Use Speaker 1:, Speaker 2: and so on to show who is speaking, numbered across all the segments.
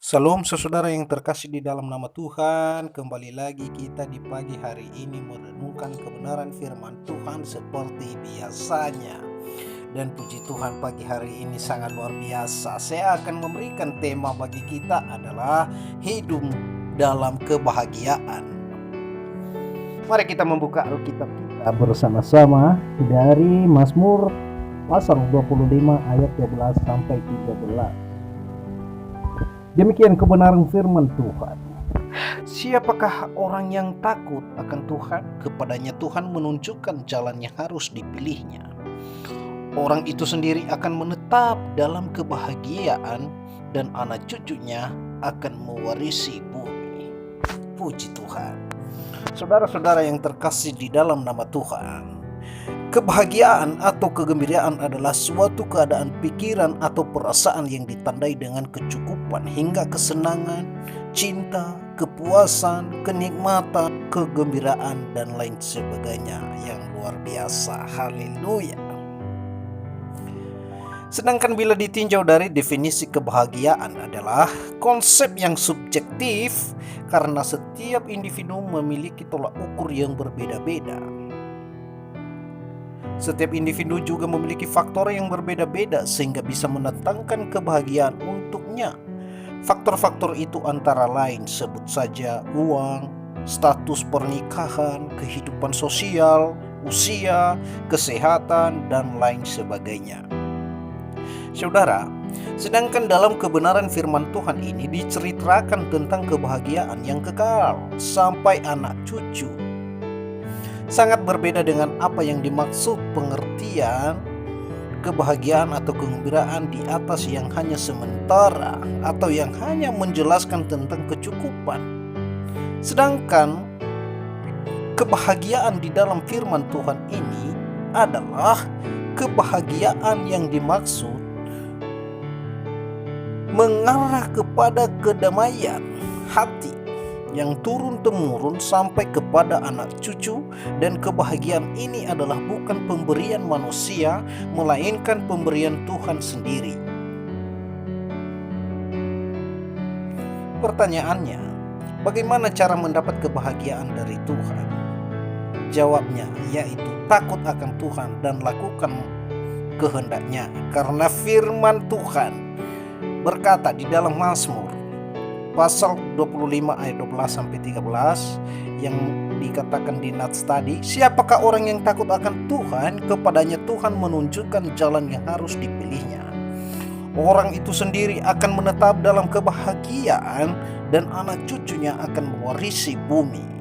Speaker 1: Salam saudara yang terkasih di dalam nama Tuhan. Kembali lagi kita di pagi hari ini merenungkan kebenaran firman Tuhan seperti biasanya. Dan puji Tuhan, pagi hari ini sangat luar biasa. Saya akan memberikan tema bagi kita adalah hidup dalam kebahagiaan. Mari kita membuka Alkitab kita bersama-sama dari Mazmur pasal 25 ayat 12 sampai 13. Demikian kebenaran firman Tuhan. Siapakah orang yang takut akan Tuhan? Kepadanya Tuhan menunjukkan jalan yang harus dipilihnya. Orang itu sendiri akan menetap dalam kebahagiaan dan anak cucunya akan mewarisi bumi. Puji Tuhan. Saudara-saudara yang terkasih di dalam nama Tuhan, kebahagiaan atau kegembiraan adalah suatu keadaan pikiran atau perasaan yang ditandai dengan kecukupan hingga kesenangan, cinta, kepuasan, kenikmatan, kegembiraan, dan lain sebagainya yang luar biasa. Haleluya. Sedangkan bila ditinjau dari definisi kebahagiaan adalah konsep yang subjektif karena setiap individu memiliki tolak ukur yang berbeda-beda. Setiap individu juga memiliki faktor yang berbeda-beda sehingga bisa mendatangkan kebahagiaan untuknya. Faktor-faktor itu antara lain sebut saja uang, status pernikahan, kehidupan sosial, usia, kesehatan, dan lain sebagainya. Saudara, sedangkan dalam kebenaran firman Tuhan ini diceritakan tentang kebahagiaan yang kekal sampai anak cucu. Sangat berbeda dengan apa yang dimaksud pengertian kebahagiaan atau kegembiraan di atas yang hanya sementara atau yang hanya menjelaskan tentang kecukupan. Sedangkan kebahagiaan di dalam firman Tuhan ini adalah kebahagiaan yang dimaksud mengarah kepada kedamaian hati yang turun-temurun sampai kepada anak cucu, dan kebahagiaan ini adalah bukan pemberian manusia melainkan pemberian Tuhan sendiri. Pertanyaannya, bagaimana cara mendapat kebahagiaan dari Tuhan? Jawabnya yaitu takut akan Tuhan dan lakukan kehendaknya, karena firman Tuhan berkata di dalam Mazmur pasal 25 ayat 12 sampai 13 yang dikatakan di nats tadi, siapakah orang yang takut akan Tuhan? Kepadanya Tuhan menunjukkan jalan yang harus dipilihnya. Orang itu sendiri akan menetap dalam kebahagiaan dan anak cucunya akan mewarisi bumi.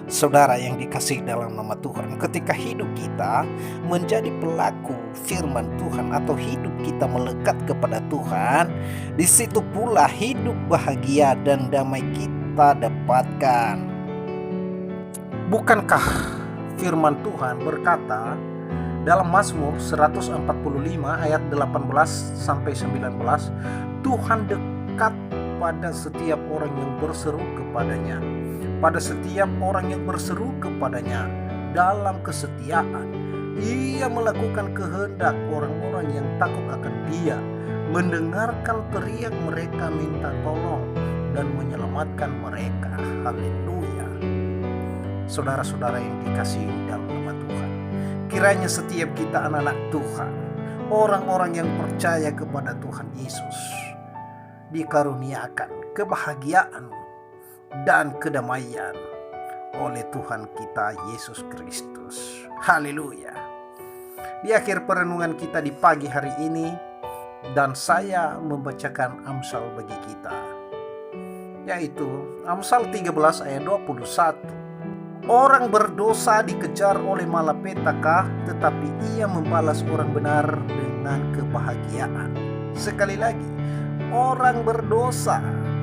Speaker 1: Saudara yang dikasihi dalam nama Tuhan, ketika hidup kita menjadi pelaku firman Tuhan atau hidup kita melekat kepada Tuhan, di situ pula hidup bahagia dan damai kita dapatkan. Bukankah firman Tuhan berkata dalam Mazmur 145 ayat 18 sampai 19, Tuhan dekat pada setiap orang yang berseru kepadanya. Pada setiap orang yang berseru kepadanya dalam kesetiaan, Ia melakukan kehendak orang-orang yang takut akan Dia, mendengarkan teriak mereka minta tolong, dan menyelamatkan mereka. Haleluya. Saudara-saudara yang dikasihi dalam nama Tuhan, kiranya setiap kita anak-anak Tuhan, orang-orang yang percaya kepada Tuhan Yesus, dikaruniakan kebahagiaan dan kedamaian oleh Tuhan kita Yesus Kristus. Haleluya. Di akhir perenungan kita di pagi hari ini, dan saya membacakan Amsal bagi kita, yaitu Amsal 13 ayat 21. Orang berdosa dikejar oleh malapetaka, tetapi ia membalas orang benar dengan kebahagiaan. Sekali lagi, orang berdosa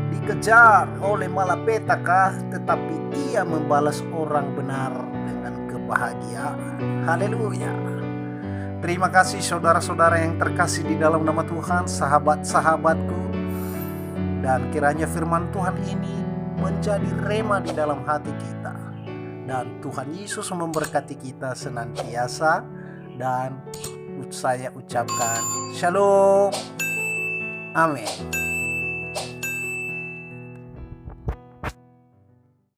Speaker 1: dikejar oleh malapetaka, tetapi ia membalas orang benar dengan kebahagiaan. Haleluya. Terima kasih saudara-saudara yang terkasih di dalam nama Tuhan, sahabat-sahabatku. Dan kiranya firman Tuhan ini menjadi rema di dalam hati kita. Dan Tuhan Yesus memberkati kita senantiasa. Dan saya ucapkan shalom. Amin.